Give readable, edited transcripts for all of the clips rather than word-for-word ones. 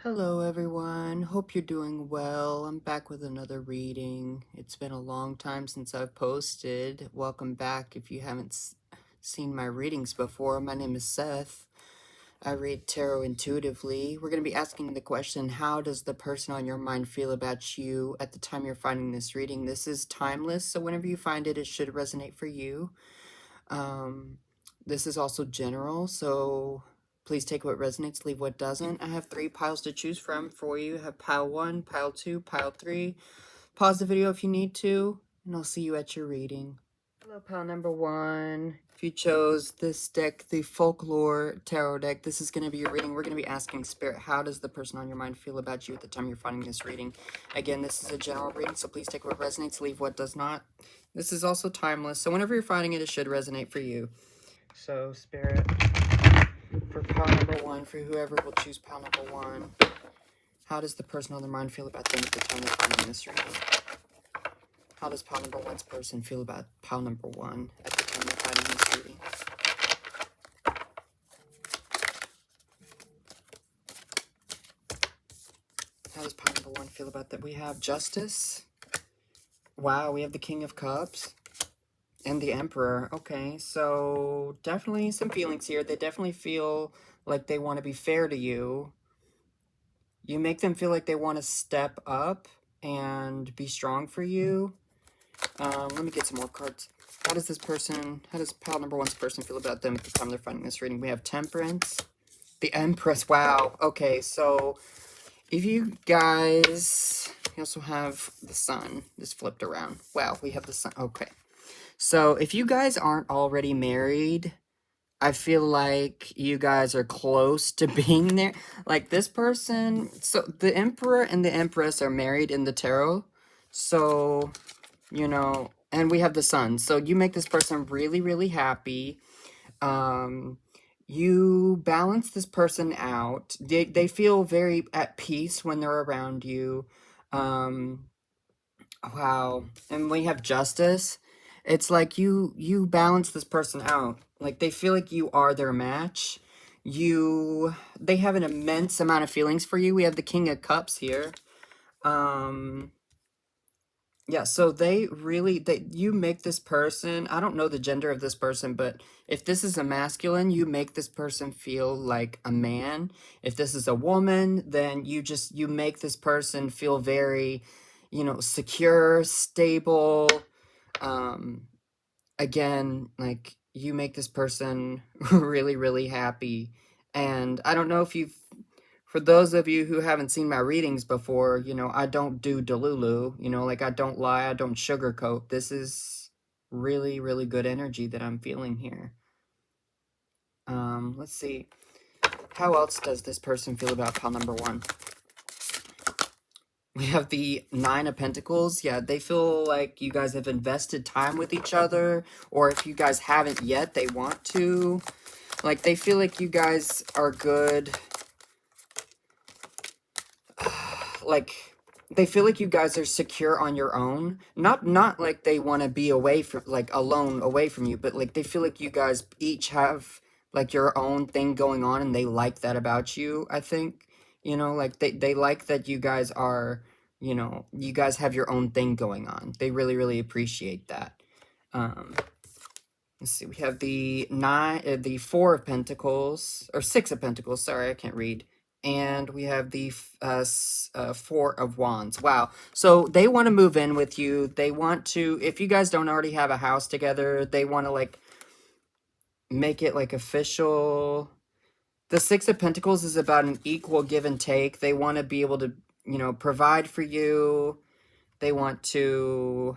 Hello, everyone. Hope you're doing well. I'm back with another reading. It's been a long time since I've posted. Welcome back if you haven't seen my readings before. My name is Seth. I read tarot intuitively. We're going to be asking the question, how does the person on your mind feel about you at the time you're finding this reading? This is timeless, so whenever you find it, it should resonate for you. This is also general, so please take what resonates, leave what doesn't. I have 3 piles to choose from for you. I have pile 1, pile 2, pile 3. Pause the video if you need to, and I'll see you at your reading. Hello, pile number 1. If you chose this deck, the Folklore Tarot deck, this is going to be your reading. We're going to be asking Spirit, how does the person on your mind feel about you at the time you're finding this reading? Again, this is a general reading, so please take what resonates, leave what does not. This is also timeless, so whenever you're finding it, it should resonate for you. So, Spirit, for pile number 1, for whoever will choose pile number 1, how does the person on their mind feel about them at the time they're finding this reading? How does pile number 1's person feel about pile number 1 at the time they're finding this reading? How does pile number 1 feel about that? We have Justice. Wow, we have the King of Cups. And the Emperor. Okay, so definitely some feelings here. They definitely feel like they want to be fair to you. You make them feel like they want to step up and be strong for you. Let me get some more cards. How does pile number 1's person feel about them at the time they're finding this reading? We have Temperance. The Empress. Wow. Okay, so if you guys... We also have the Sun. This flipped around. Wow, we have the Sun. Okay. So if you guys aren't already married, I feel like you guys are close to being there. Like this person, so the Emperor and the Empress are married in the tarot. So, you know, and we have the Sun. So you make this person really, really happy. You balance this person out. They feel very at peace when they're around you. Wow. And we have Justice. It's like you balance this person out. Like they feel like you are their match. They have an immense amount of feelings for you. We have the King of Cups here. Yeah, so you make this person, I don't know the gender of this person, but if this is a masculine, you make this person feel like a man. If this is a woman, then you make this person feel very, secure, stable. Again, like you make this person really, really happy. And I don't know if for those of you who haven't seen my readings before, I don't do delulu, like I don't lie, I don't sugarcoat. This is really, really good energy that I'm feeling here. Let's see. How else does this person feel about pile number 1? We have the 9 of Pentacles. Yeah, they feel like you guys have invested time with each other, or if you guys haven't yet, they want to. Like, they feel like you guys are good. Like, they feel like you guys are secure on your own. Not like they want to be away from, like, alone away from you, but, like, they feel like you guys each have, like, your own thing going on, and they like that about you, I think. Like, they like that you guys are, you guys have your own thing going on. They really, really appreciate that. Let's see, we have the 4 of Pentacles, or 6 of Pentacles, sorry, I can't read. And we have the 4 of Wands. Wow. So they want to move in with you. They want to, if you guys don't already have a house together, they want to, like, make it, like, official. The 6 of Pentacles is about an equal give and take. They want to be able to, provide for you. They want to,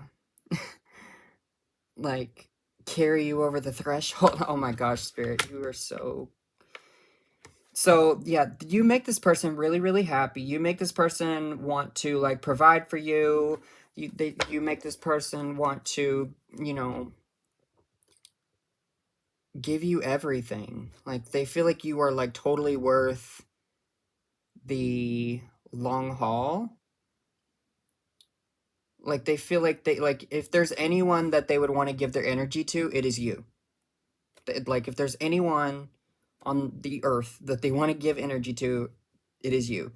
like, carry you over the threshold. Oh my gosh, Spirit, you are so... So, yeah, you make this person really, really happy. You make this person want to, like, provide for you. You make this person want to, give you everything. Like, they feel like you are, like, totally worth the long haul. Like, they feel like if there's anyone that they would want to give their energy to, it is you. Like, if there's anyone on the earth that they want to give energy to, It is you.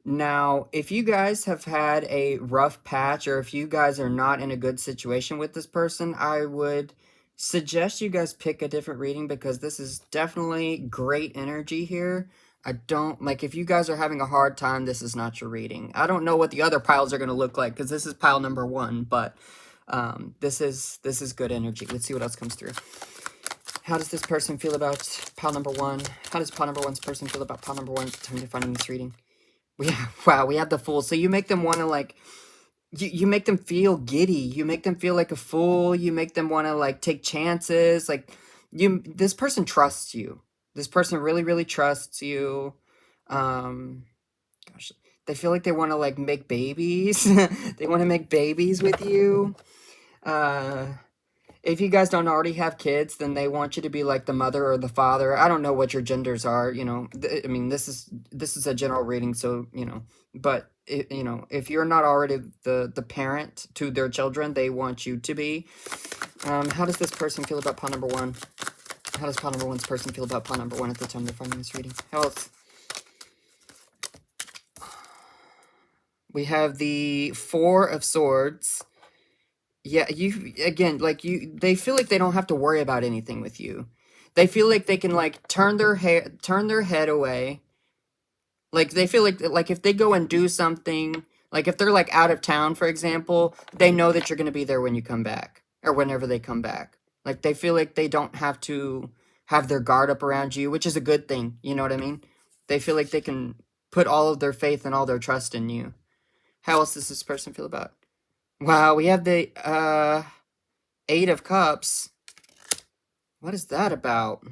Now, if you guys have had a rough patch, or if you guys are not in a good situation with this person, I would suggest you guys pick a different reading, because this is definitely great energy here. I don't, like, if you guys are having a hard time, this is not your reading. I don't know what the other piles are going to look like, because this is pile number 1, but this is good energy. Let's see what else comes through. How does this person feel about pile number 1? How does pile number 1's person feel about pile number 1 at the time you're finding this reading? Wow, we have the Fool. So you make them want to, like, you make them feel giddy. You make them feel like a fool. You make them want to, like, take chances. Like, this person trusts you. This person really, really trusts you. Gosh, they feel like they want to, like, make babies. They want to make babies with you. If you guys don't already have kids, then they want you to be like the mother or the father. I don't know what your genders are, you know. I mean, this is a general reading, so, you know, but you know, if you're not already the parent to their children, they want you to be. How does this person feel about pile number 1? How does pile number 1's person feel about pile number 1 at the time they're finding this reading? How else? We have the 4 of Swords. Yeah, they feel like they don't have to worry about anything with you. They feel like they can, like, turn their head away. Like, they feel like if they go and do something, like if they're, like, out of town, for example, they know that you're going to be there when you come back, or whenever they come back. Like, they feel like they don't have to have their guard up around you, which is a good thing, you know what I mean? They feel like they can put all of their faith and all their trust in you. How else does this person feel about? Wow, we have the 8 of Cups. What is that about?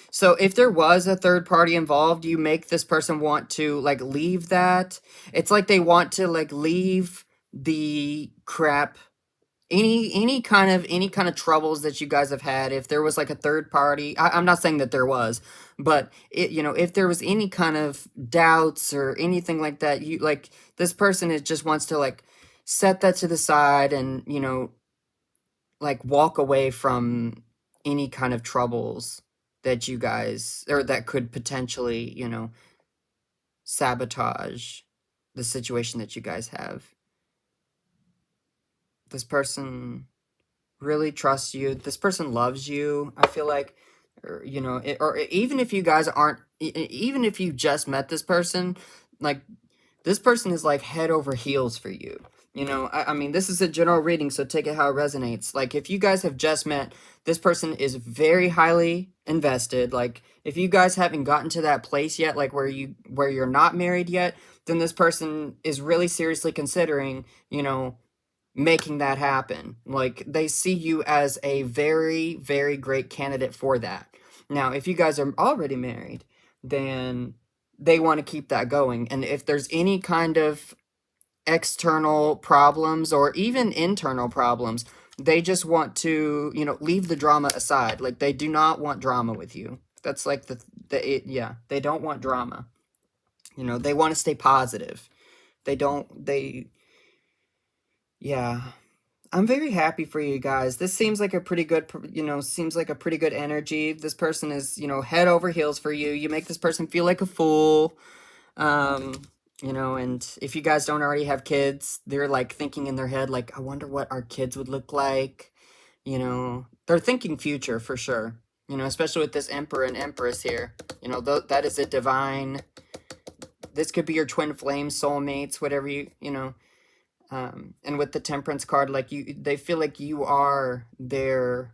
So if there was a third party involved, you make this person want to, like, leave that. It's like they want to, like, leave the crap, any kind of troubles that you guys have had. If there was, like, a third party, I'm not saying that there was, but you know, if there was any kind of doubts or anything like that, you, like, this person just wants to, like, set that to the side and, you know, like, walk away from any kind of troubles that you guys, or that could potentially, you know, sabotage the situation that you guys have. This person really trusts you. This person loves you. I feel like, or, you know, or even if you guys aren't, even if you just met this person, like, this person is, like, head over heels for you. You know, I mean, this is a general reading, so take it how it resonates. Like, if you guys have just met, this person is very highly invested. Like, if you guys haven't gotten to that place yet, like, where you're not married yet, then this person is really seriously considering, you know, making that happen. Like, they see you as a very, very great candidate for that. Now, if you guys are already married, then they want to keep that going. And if there's any kind of external problems or even internal problems, they just want to, you know, leave the drama aside. Like, they do not want drama with you. That's like yeah, they don't want drama. You know, they want to stay positive. Yeah. I'm very happy for you guys. This seems like a pretty good, you know, seems like a pretty good energy. This person is, you know, head over heels for you. You make this person feel like a fool. You know, and if you guys don't already have kids, they're, like, thinking in their head, like, I wonder what our kids would look like. You know, they're thinking future for sure. You know, especially with this Emperor and Empress here. You know, that is a divine. This could be your twin flame soulmates, whatever you know. And with the Temperance card, like, they feel like you are the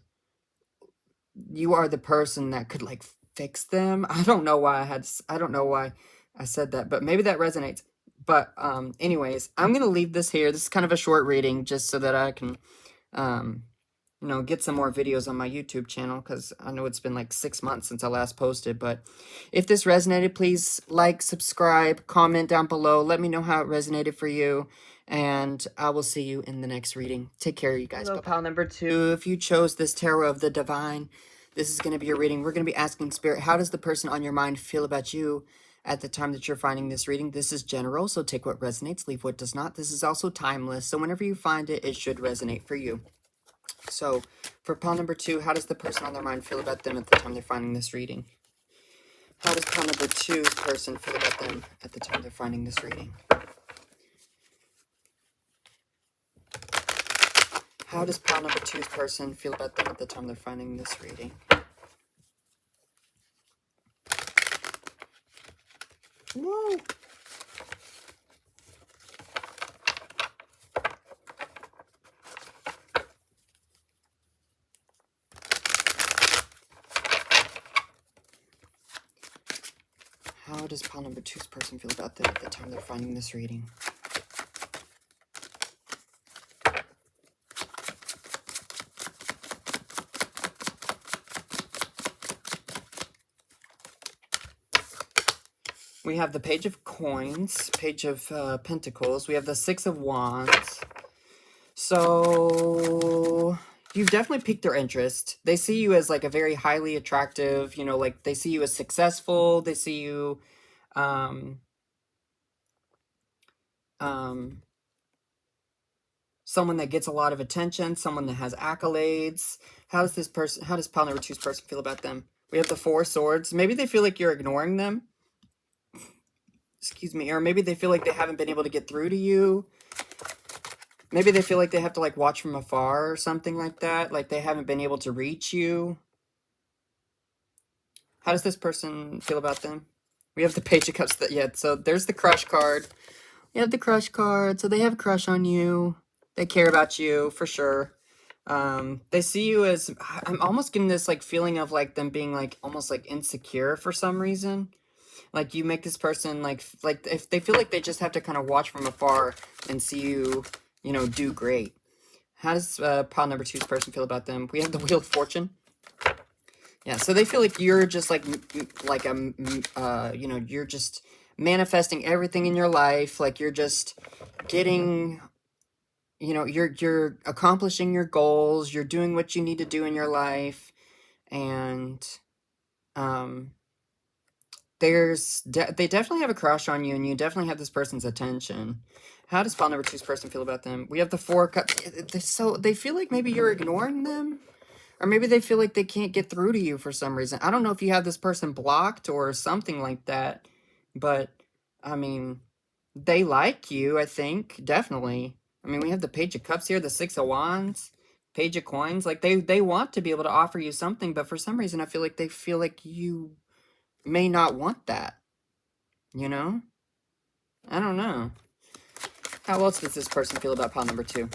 person that could, like, fix them. I don't know why I said that, but maybe that resonates. But anyways, I'm gonna leave this here. This is kind of a short reading, just so that I can you know, get some more videos on my YouTube channel, because I know it's been like 6 months since I last posted. But if this resonated, please like, subscribe, comment down below. Let me know how it resonated for you, and I will see you in the next reading. Take care, you guys. Hello, pile number 2. If you chose this Tarot of the Divine, this is going to be your reading. We're going to be asking Spirit, how does the person on your mind feel about you at the time that you're finding this reading? This is general, so take what resonates, leave what does not. This is also timeless, so whenever you find it, it should resonate for you. So, for pile number 2, how does the person on their mind feel about them at the time they're finding this reading? How does pile number two's person feel about them at the time they're finding this reading? How does pile number two's person feel about them at the time they're finding this reading? Whoa! How does pile number two's person feel about them at the time they're finding this reading? We have the Page of Coins, Page of Pentacles. We have the Six of Wands. So you've definitely piqued their interest. They see you as like a very highly attractive, you know, like they see you as successful. They see you someone that gets a lot of attention, someone that has accolades. How does pile number two's person feel about them? We have the Four Swords. Maybe they feel like you're ignoring them. Excuse me. Or maybe they feel like they haven't been able to get through to you. Maybe they feel like they have to like watch from afar or something like that. Like they haven't been able to reach you. How does this person feel about them? We have the Page of Cups. So there's the crush card. We have the crush card. So they have a crush on you. They care about you for sure. They see you as, I'm almost getting this like feeling of like them being like almost like insecure for some reason. Like you make this person like if they feel like they just have to kind of watch from afar and see you, you know, do great. How does pile number two's person feel about them? We have the Wheel of Fortune. Yeah, so they feel like you're just like you know, you're just manifesting everything in your life. Like you're just getting, you know, you're accomplishing your goals. You're doing what you need to do in your life, and they definitely have a crush on you, and you definitely have this person's attention. How does pile number two's person feel about them? We have the Four Cups. They feel like maybe you're ignoring them. Or maybe they feel like they can't get through to you for some reason. I don't know if you have this person blocked or something like that. But, I mean, they like you, I think. Definitely. I mean, we have the Page of Cups here, the Six of Wands, Page of Coins. Like, they want to be able to offer you something. But for some reason, I feel like they feel like you may not want that. You know? I don't know. How else does this person feel about pile number two?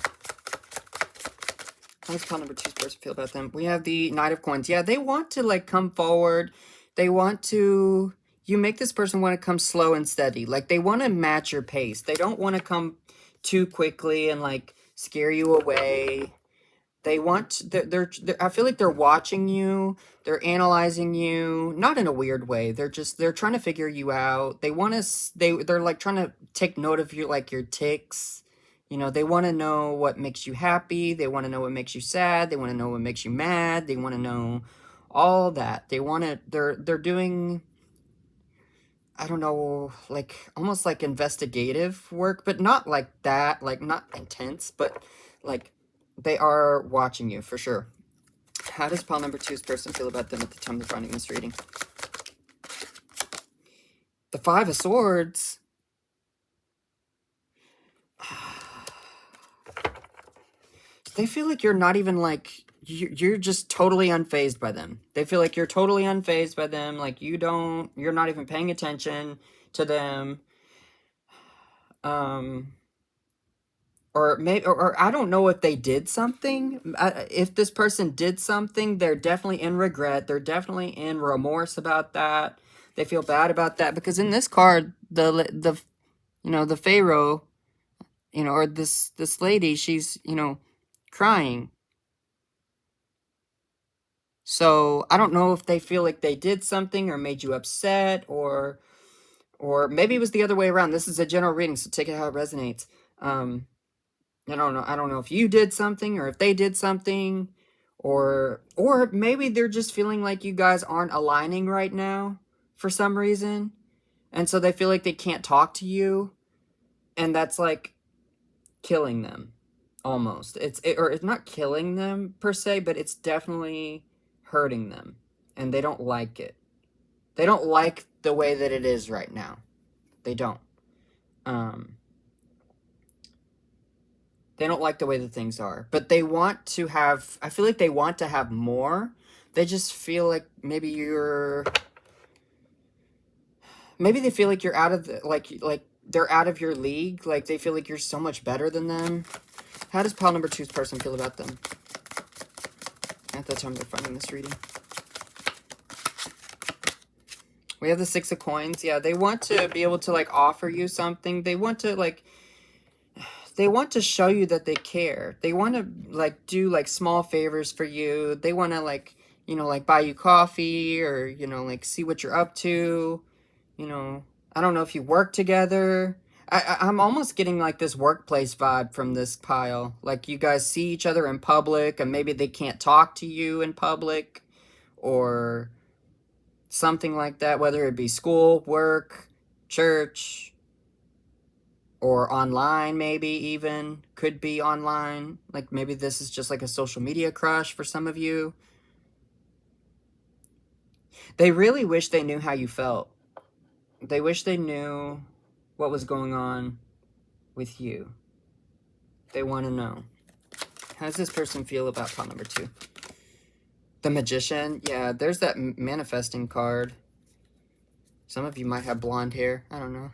How does pile number two's person feel about them? We have the Knight of Coins. Yeah, they want to, like, come forward. They want to... You make this person want to come slow and steady. Like, they want to match your pace. They don't want to come too quickly and, like, scare you away. They want... I feel like they're watching you. They're analyzing you. Not in a weird way. They're trying to figure you out. They want to... They're, like, trying to take note of your, like, your tics. You know, they want to know what makes you happy. They want to know what makes you sad. They want to know what makes you mad. They want to know all that. They want to, they're doing, I don't know, like, almost like investigative work, but not like that, like, not intense, but, like, they are watching you, for sure. How does pile number two's person feel about them at the time they're finding this reading? The Five of Swords. They feel like you're not even, like, you're just totally unfazed by them. They feel like you're totally unfazed by them. Like, you're not even paying attention to them. Or maybe, or I don't know if they did something. If this person did something, they're definitely in regret. They're definitely in remorse about that. They feel bad about that. Because in this card, the you know, the Pharaoh, you know, or this lady, she's, you know, crying. So I don't know if they feel like they did something or made you upset, or maybe it was the other way around. This is a general reading, so take it how it resonates. I don't know. I don't know if you did something or if they did something, or maybe they're just feeling like you guys aren't aligning right now for some reason, and so they feel like they can't talk to you, and that's like killing them almost. Or it's not killing them per se, but it's definitely hurting them, and they don't like it. They don't like the way that it is right now. They don't. Um, they don't like the way that things are. But they want to have, I feel like they want to have more. They just feel like maybe maybe they feel like you're out of the, like they're out of your league. Like they feel like you're so much better than them. How does pile number two's person feel about them at the time they're finding this reading? We have the Six of Coins. Yeah, they want to be able to like offer you something. They want to show you that they care. They want to like do like small favors for you. They want to like, like buy you coffee or, like see what you're up to. I don't know if you work together. I'm almost getting like this workplace vibe from this pile. Like you guys see each other in public and maybe they can't talk to you in public or something like that, whether it be school, work, church, or online, maybe even. Could be online. Like maybe this is just like a social media crush for some of you. They really wish they knew how you felt. They wish they knew what was going on with you. They want to know. How does this person feel about pile number two? The Magician. Yeah, there's that manifesting card. Some of you might have blonde hair. I don't know.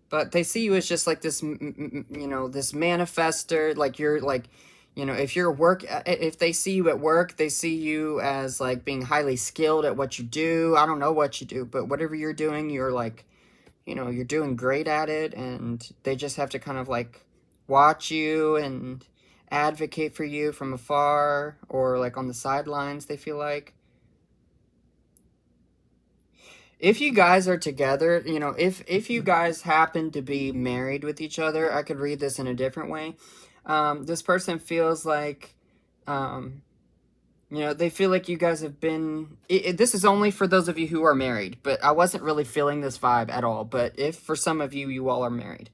But they see you as just like this, this manifester. Like you're like, if they see you at work, they see you as like being highly skilled at what you do. I don't know what you do, but whatever you're doing, you're like, you're doing great at it. And they just have to kind of like watch you and advocate for you from afar or like on the sidelines, they feel like. If you guys are together, if you guys happen to be married with each other, I could read this in a different way. This person feels like, they feel like you guys have been, this is only for those of you who are married, but I wasn't really feeling this vibe at all. But if for some of you, you all are married,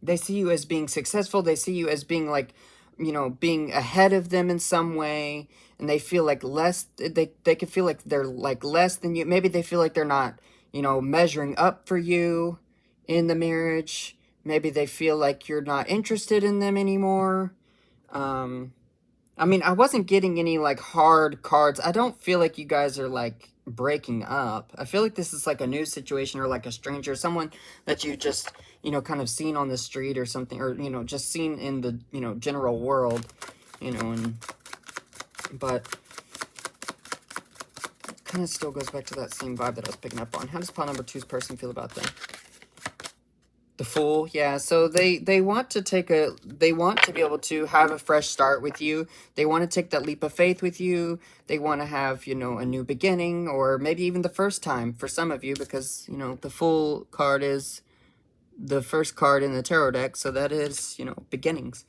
they see you as being successful. They see you as being like, being ahead of them in some way. And they feel like less, they can feel like they're like less than you. Maybe they feel like they're not, measuring up for you in the marriage. Maybe they feel like you're not interested in them anymore. I mean, I wasn't getting any like hard cards. I don't feel like you guys are like breaking up. I feel like this is like a new situation or like a stranger, someone that you just, kind of seen on the street or something, or, just seen in the, general world, but it kind of still goes back to that same vibe that I was picking up on. How does pile number two's person feel about them? The Fool, yeah. So they want to they want to be able to have a fresh start with you. They want to take that leap of faith with you. They want to have, a new beginning, or maybe even the first time for some of you, because, the Fool card is the first card in the tarot deck. So that is, beginnings.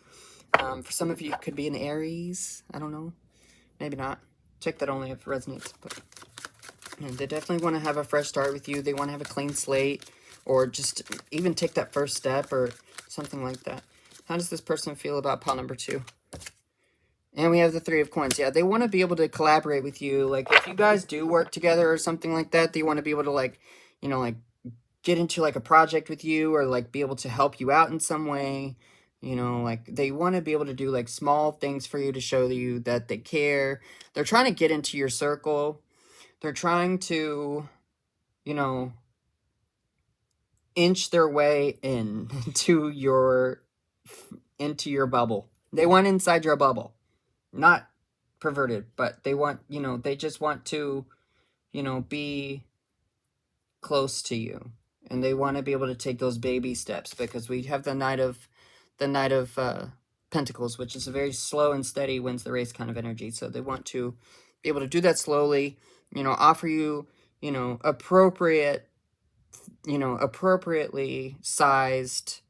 For some of you, it could be an Aries. I don't know. Maybe not. Check that only if it resonates. But they definitely want to have a fresh start with you. They want to have a clean slate. Or just even take that first step or something like that. How does this person feel about pile number two? And we have the Three of Coins. Yeah, they want to be able to collaborate with you. Like, if you guys do work together or something like that, they want to be able to, like, like, get into, like, a project with you or, like, be able to help you out in some way. Like, they want to be able to do, like, small things for you to show you that they care. They're trying to get into your circle. They're trying to, inch their way into your bubble. They want inside your bubble. Not perverted, but they want, they just want to, be close to you. And they want to be able to take those baby steps, because we have the Knight of Pentacles, which is a very slow and steady wins the race kind of energy. So they want to be able to do that slowly, offer you, appropriately sized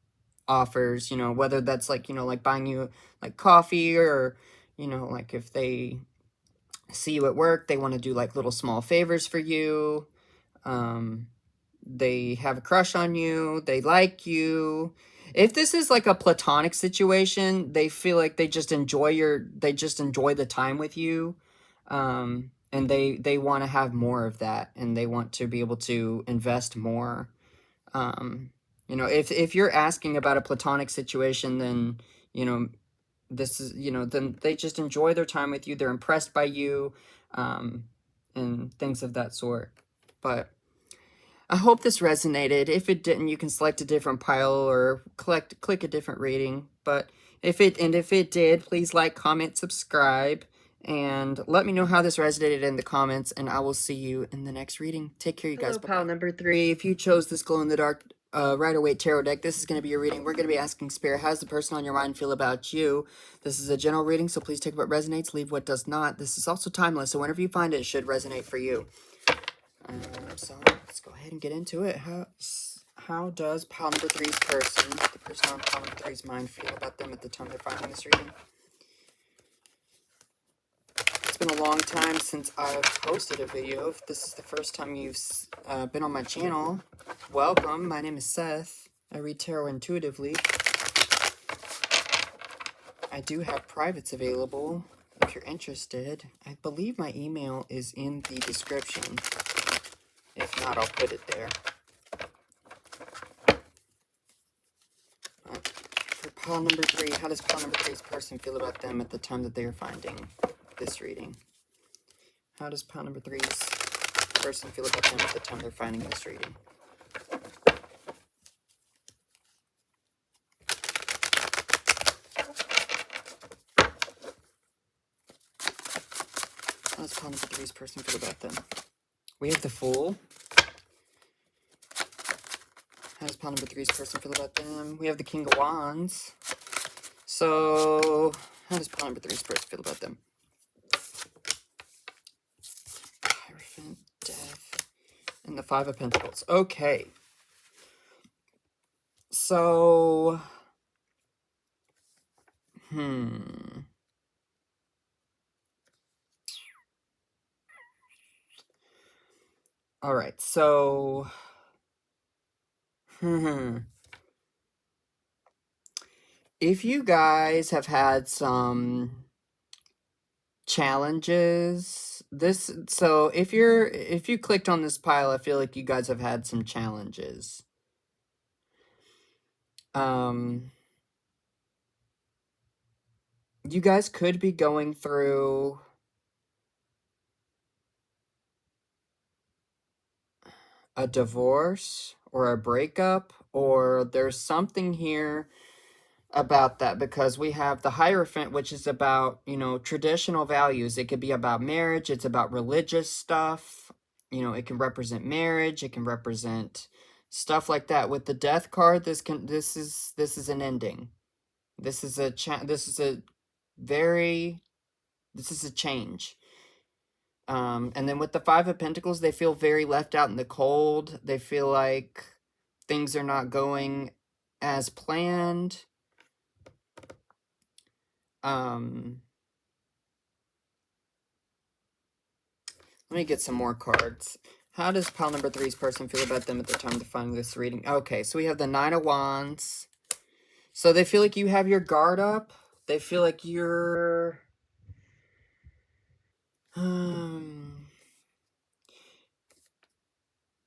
offers, whether that's like, like buying you like coffee, or, like if they see you at work, they want to do like little small favors for you. They have a crush on you. They like you. If this is like a platonic situation, they feel like they just enjoy the time with you. And they want to have more of that, and they want to be able to invest more. If you're asking about a platonic situation, then, you know, this is, then they just enjoy their time with you. They're impressed by you, and things of that sort. But I hope this resonated. If it didn't, you can select a different pile or click a different rating. But if it did, please like, comment, subscribe, and let me know how this resonated in the comments, and I will see you in the next reading. Take care, you guys. Hello, pile number 3. If you chose this glow-in-the-dark Rider-Waite Tarot deck, this is going to be your reading. We're going to be asking Spirit, how does the person on your mind feel about you? This is a general reading, so please take what resonates, leave what does not. This is also timeless, so whenever you find it, it should resonate for you. So let's go ahead and get into it. How does pile number 3's person, the person on pile number 3's mind, feel about them at the time they're finding this reading? It's been a long time since I've posted a video. If this is the first time you've been on my channel, welcome. My name is Seth. I read tarot intuitively. I do have privates available if you're interested. I believe my email is in the description. If not, I'll put it there. For pile number 3, how does pile number 3's person feel about them at the time that they are finding this reading? How does pile number 3's person feel about them at the time they're finding this reading? How does pile number 3's person feel about them? We have the Fool. How does pile number 3's person feel about them? We have the King of Wands. So, how does pile number 3's person feel about them? Hierophant, Death, and the 5 of Pentacles. Okay. So, all right, so, if you guys have had some challenges, if you clicked on this pile, I feel like you guys have had some challenges. You guys could be going through a divorce or a breakup, or there's something here about that, because we have the Hierophant, which is about, traditional values. It could be about marriage. It's about religious stuff. It can represent marriage. It can represent stuff like that. With the Death card, this is an ending. This is a change. And then with the 5 of Pentacles, they feel very left out in the cold. They feel like things are not going as planned. Let me get some more cards. How does pile number 3's person feel about them at the time of finding this reading? Okay, so we have the 9 of Wands. So they feel like you have your guard up. They feel like you're...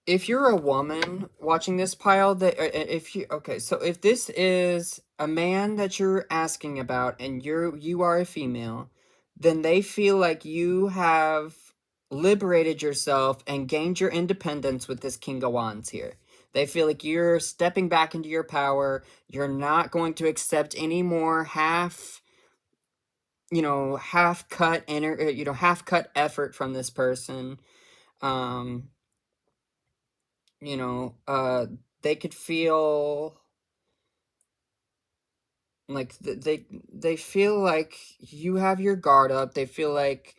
If you're a woman watching this pile, so if this is a man that you're asking about and you are a female, then they feel like you have liberated yourself and gained your independence with this King of Wands here. They feel like you're stepping back into your power. You're not going to accept any more half-cut effort from this person. They could feel like they feel like you have your guard up. They feel like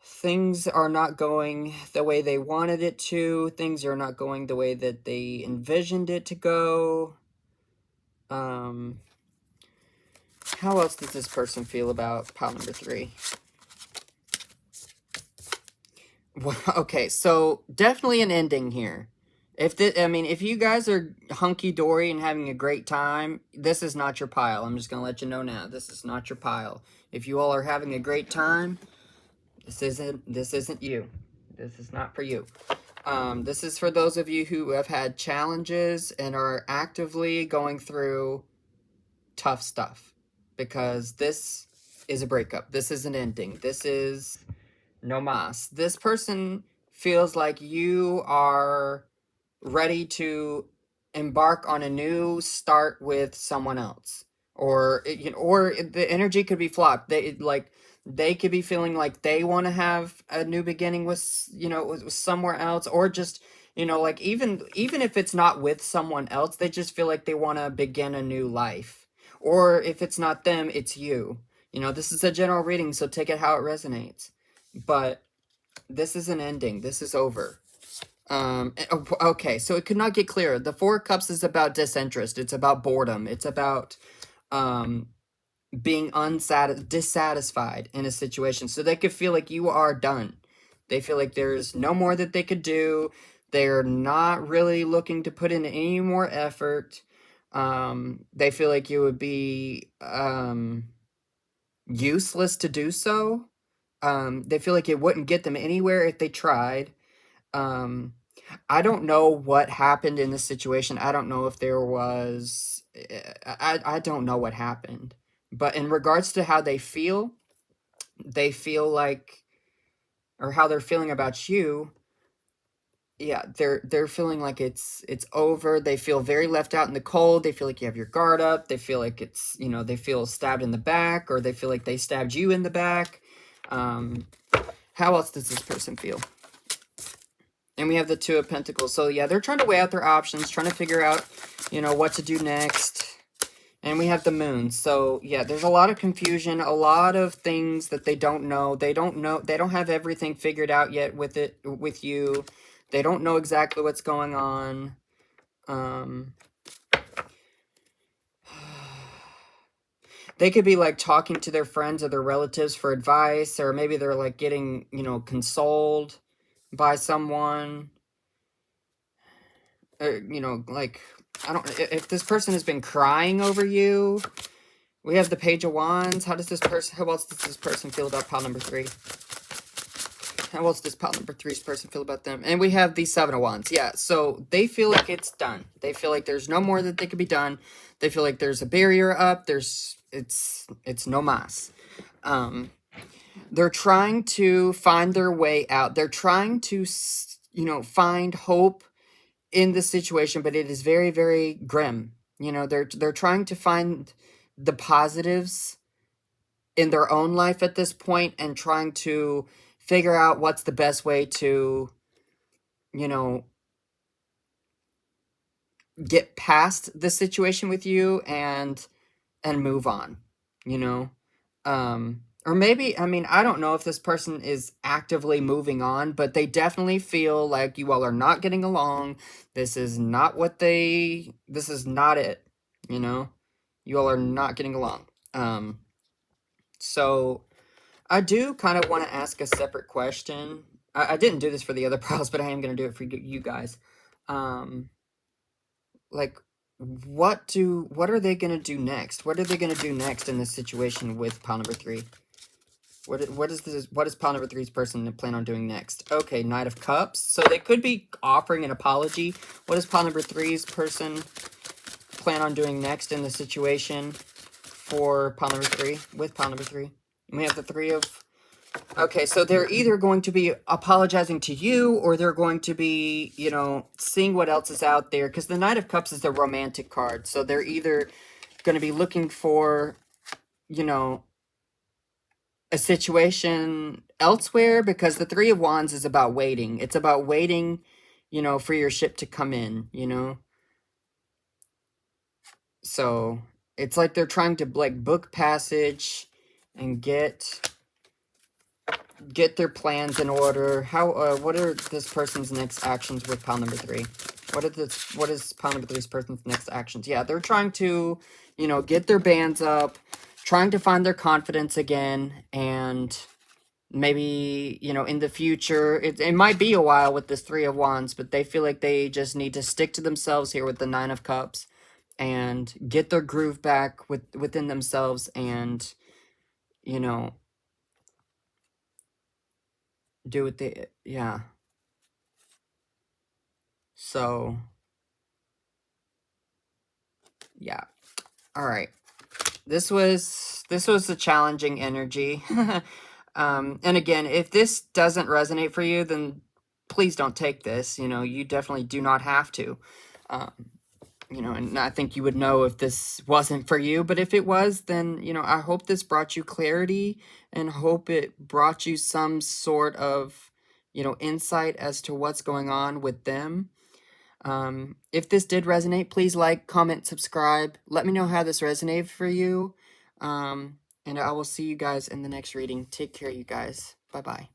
things are not going the way they wanted it to. Things are not going the way that they envisioned it to go. How else does this person feel about pile number 3? Well, okay, so definitely an ending here. I mean, if you guys are hunky dory and having a great time, this is not your pile. I'm just gonna let you know now. This is not your pile. If you all are having a great time, this isn't you. This is not for you. This is for those of you who have had challenges and are actively going through tough stuff, because this is a breakup. This is an ending. This is no mas. This person feels like you are ready to embark on a new start with someone else, or the energy could be flopped. They could be feeling like they want to have a new beginning with with somewhere else, or just like even if it's not with someone else, they just feel like they want to begin a new life. Or if it's not them, it's you. This is a general reading, so take it how it resonates. But this is an ending. This is over. Okay, so it could not get clearer. The Four of Cups is about disinterest. It's about boredom. It's about being dissatisfied in a situation. So they could feel like you are done. They feel like there's no more that they could do. They're not really looking to put in any more effort. They feel like you would be useless to do so. They feel like it wouldn't get them anywhere if they tried. I don't know what happened in this situation. I don't know if there was. I don't know what happened. But in regards to how they feel like, or how they're feeling about you, yeah, they're feeling like it's over. They feel very left out in the cold. They feel like you have your guard up. They feel like they feel stabbed in the back, or they feel like they stabbed you in the back. How else does this person feel? And we have the Two of Pentacles. So yeah, they're trying to weigh out their options, trying to figure out, what to do next. And we have the Moon. So yeah, there's a lot of confusion, a lot of things that they don't know. They don't have everything figured out yet with you. They don't know exactly what's going on. They could be like talking to their friends or their relatives for advice, or maybe they're like getting, consoled by someone. Or, like, I don't, if this person has been crying over you. We have the Page of Wands. How else does this person feel about pile number 3? How else does pile number 3's person feel about them? And we have the Seven of Wands. Yeah, so they feel like it's done. They feel like there's no more that they could be done. They feel like there's a barrier up. It's no mas. They're trying to find their way out. They're trying to, find hope in the situation, but it is very, very grim. They're trying to find the positives in their own life at this point, and trying to figure out what's the best way to, get past the situation with you and move on, or maybe, I mean, I don't know if this person is actively moving on, but they definitely feel like you all are not getting along. This is not it, you all are not getting along. So I do kind of want to ask a separate question. I didn't do this for the other piles, but I am going to do it for you guys. Like, what are they going to do next? What are they going to do next in this situation with pile number 3? What is pile number 3's person plan on doing next? Okay, Knight of Cups. So they could be offering an apology. What does pile number 3's person plan on doing next in the situation for pile number 3, with pile number 3? And we have the Three of... Okay, so they're either going to be apologizing to you, or they're going to be, seeing what else is out there. Because the Knight of Cups is the romantic card. So they're either going to be looking for, a situation elsewhere, because the Three of Wands is about waiting. It's about waiting, for your ship to come in, So it's like they're trying to, like, book passage and get their plans in order. What are this person's next actions with pile number 3? What is pile number 3's person's next actions? Yeah, they're trying to, get their bands up, trying to find their confidence again, and maybe, you know, in the future, it might be a while with this Three of Wands, but they feel like they just need to stick to themselves here with the Nine of Cups and get their groove back within themselves and, you know, do what they, yeah. So, yeah. All right. This was a challenging energy. And again, if this doesn't resonate for you, then please don't take this. You know, you definitely do not have to. Um, you know, and I think you would know if this wasn't for you. But if it was, then, you know, I hope this brought you clarity and hope it brought you some sort of, you know, insight as to what's going on with them. If this did resonate, please like, comment, subscribe. Let me know how this resonated for you. And I will see you guys in the next reading. Take care, you guys. Bye-bye.